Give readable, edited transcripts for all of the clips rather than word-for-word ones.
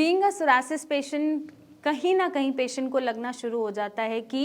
Being a psoriasis patient कहीं ना कहीं पेशेंट को लगना शुरू हो जाता है कि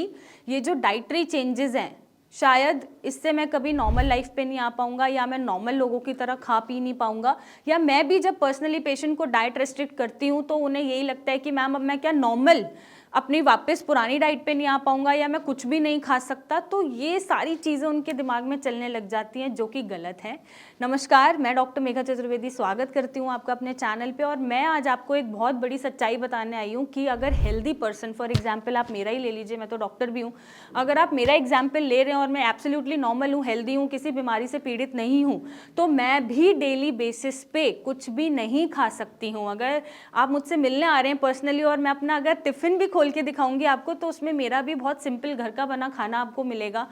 ये जो डाइटरी चेंजेस हैं शायद इससे मैं कभी नॉर्मल लाइफ पे नहीं आ पाऊंगा, या मैं नॉर्मल लोगों की तरह खा पी नहीं पाऊंगा, या मैं भी जब पर्सनली पेशेंट को डाइट रेस्ट्रिक्ट करती हूँ तो उन्हें यही लगता है कि मैम अब मैं क्या नॉर्मल अपनी वापस पुरानी डाइट पे नहीं आ पाऊंगा, या मैं कुछ भी नहीं खा सकता। तो ये सारी चीज़ें उनके दिमाग में चलने लग जाती हैं जो कि गलत है। नमस्कार, मैं डॉक्टर मेघा चतुर्वेदी स्वागत करती हूँ आपका अपने चैनल पे, और मैं आज आपको एक बहुत बड़ी सच्चाई बताने आई हूँ कि अगर हेल्दी पर्सन, फॉर एग्जाम्पल आप मेरा ही ले लीजिए, मैं तो डॉक्टर भी हूँ, अगर आप मेरा एग्जाम्पल ले रहे हैं और मैं एब्सोल्युटली नॉर्मल हूँ, हेल्दी हूँ, किसी बीमारी से पीड़ित नहीं हूँ, तो मैं भी डेली बेसिस पे कुछ भी नहीं खा सकती हूँ। अगर आप मुझसे मिलने आ रहे हैं पर्सनली और मैं अपना अगर टिफ़िन भी खोल के दिखाऊंगी आपको, तो उसमें मेरा भी बहुत सिंपल घर का बना खाना आपको मिलेगा।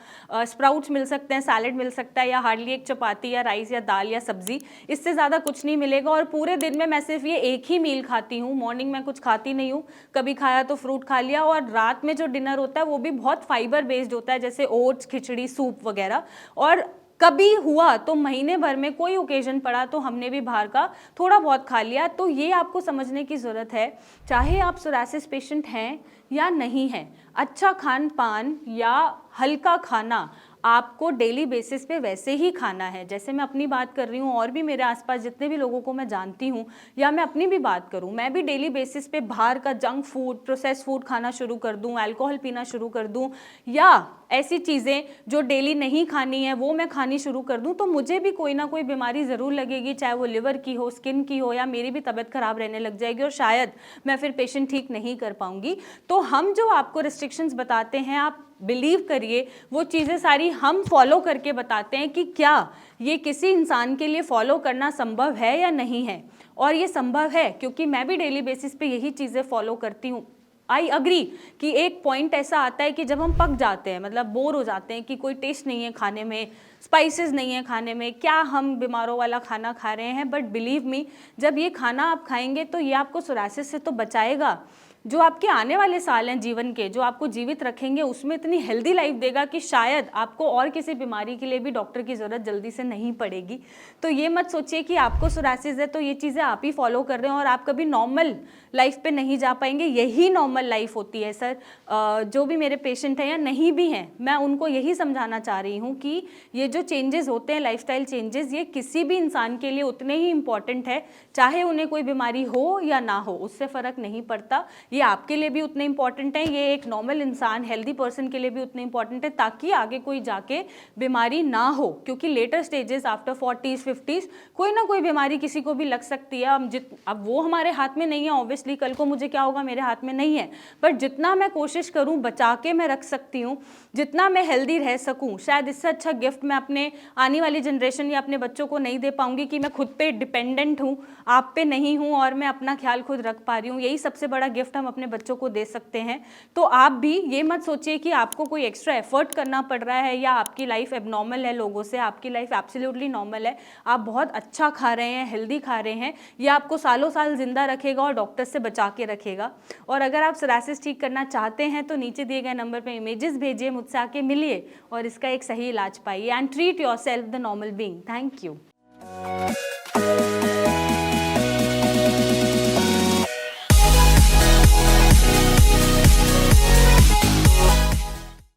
स्प्राउट्स मिल सकते हैं, सैलेड मिल सकता है, या हार्डली एक चपाती या राइस या दाल या सब्जी, इससे ज़्यादा कुछ नहीं मिलेगा। और पूरे दिन में मैं सिर्फ ये एक ही मील खाती हूँ। मॉर्निंग में कुछ खाती नहीं हूँ, कभी खाया तो फ्रूट खा लिया, और रात में जो डिनर होता है वो भी बहुत फाइबर बेस्ड होता है, जैसे ओट्स, खिचड़ी, सूप वगैरह। और कभी हुआ तो महीने भर में कोई ओकेजन पड़ा तो हमने भी बाहर का थोड़ा बहुत खा लिया। तो ये आपको समझने की ज़रूरत है, चाहे आप सोरासिस पेशेंट हैं या नहीं हैं, अच्छा खान पान या हल्का खाना आपको डेली बेसिस पे वैसे ही खाना है। जैसे मैं अपनी बात कर रही हूँ, और भी मेरे आसपास जितने भी लोगों को मैं जानती हूँ, या मैं अपनी भी बात करूँ, मैं भी डेली बेसिस पे बाहर का जंक फूड, प्रोसेस फूड खाना शुरू कर दूँ, अल्कोहल पीना शुरू कर दूँ, या ऐसी चीज़ें जो डेली नहीं खानी है वो मैं खानी शुरू कर दूँ, तो मुझे भी कोई ना कोई बीमारी ज़रूर लगेगी, चाहे वो लिवर की हो, स्किन की हो, या मेरी भी तबीयत खराब रहने लग जाएगी और शायद मैं फिर पेशेंट ठीक नहीं कर पाऊँगी। तो हम जो आपको रिस्ट्रिक्शंस बताते हैं, आप बिलीव करिए वो चीज़ें सारी हम फॉलो करके बताते हैं कि क्या ये किसी इंसान के लिए फॉलो करना संभव है या नहीं है। और ये संभव है क्योंकि मैं भी डेली बेसिस पे यही चीज़ें फॉलो करती हूँ। आई अग्री कि एक पॉइंट ऐसा आता है कि जब हम पक जाते हैं, मतलब बोर हो जाते हैं कि कोई टेस्ट नहीं है खाने में, स्पाइसेस नहीं है खाने में, क्या हम बीमारों वाला खाना खा रहे हैं। बट बिलीव मी, जब ये खाना आप खाएंगे तो ये आपको सोरासिस से तो बचाएगा, जो आपके आने वाले साल हैं जीवन के, जो आपको जीवित रखेंगे, उसमें इतनी हेल्दी लाइफ देगा कि शायद आपको और किसी बीमारी के लिए भी डॉक्टर की ज़रूरत जल्दी से नहीं पड़ेगी। तो ये मत सोचिए कि आपको सोरासिस है तो ये चीज़ें आप ही फॉलो कर रहे हैं और आप कभी नॉर्मल लाइफ पे नहीं जा पाएंगे। यही नॉर्मल लाइफ होती है सर। जो भी मेरे पेशेंट हैं या नहीं भी हैं, मैं उनको यही समझाना चाह रही हूँ कि ये जो चेंजेस होते हैं, लाइफस्टाइल चेंजेस, ये किसी भी इंसान के लिए उतने ही इंपॉर्टेंट है, चाहे उन्हें कोई बीमारी हो या ना हो, उससे फ़र्क नहीं पड़ता। ये आपके लिए भी उतने इंपॉर्टेंट हैं, ये एक नॉर्मल इंसान, हेल्दी पर्सन के लिए भी उतने इंपॉर्टेंट है, ताकि आगे कोई जाके बीमारी ना हो। क्योंकि later stages after 40s 50s कोई ना कोई बीमारी किसी को भी लग सकती है। अब वो हमारे हाथ में नहीं है, ऑब्वियसली कल को मुझे क्या होगा मेरे हाथ में नहीं है, बट जितना मैं कोशिश करूं बचा के मैं रख सकती हूँ, जितना मैं हेल्दी रह सकूं, शायद इससे अच्छा गिफ्ट मैं अपने आने वाली जनरेशन या अपने बच्चों को नहीं दे पाऊंगी कि मैं खुद पे डिपेंडेंट हूँ, आप पे नहीं हूँ, और मैं अपना ख्याल खुद रख पा रही हूँ। यही सबसे बड़ा गिफ्ट हम अपने बच्चों को दे सकते हैं। तो आप भी ये मत सोचिए कि आपको कोई एक्स्ट्रा एफर्ट करना पड़ रहा है या आपकी लाइफ एबनॉर्मल है लोगों से। आपकी लाइफ एब्सोल्युटली नॉर्मल है, आप बहुत अच्छा खा रहे हैं, हेल्दी खा रहे हैं, ये आपको सालों साल जिंदा रखेगा और डॉक्टर से बचा के रखेगा। और अगर आप सोरासिस ठीक करना चाहते हैं तो नीचे दिए गए नंबर पर इमेजेस भेजिए, मुझसे आके मिलिए और इसका एक सही इलाज पाइए। And treat yourself the normal being. Thank you.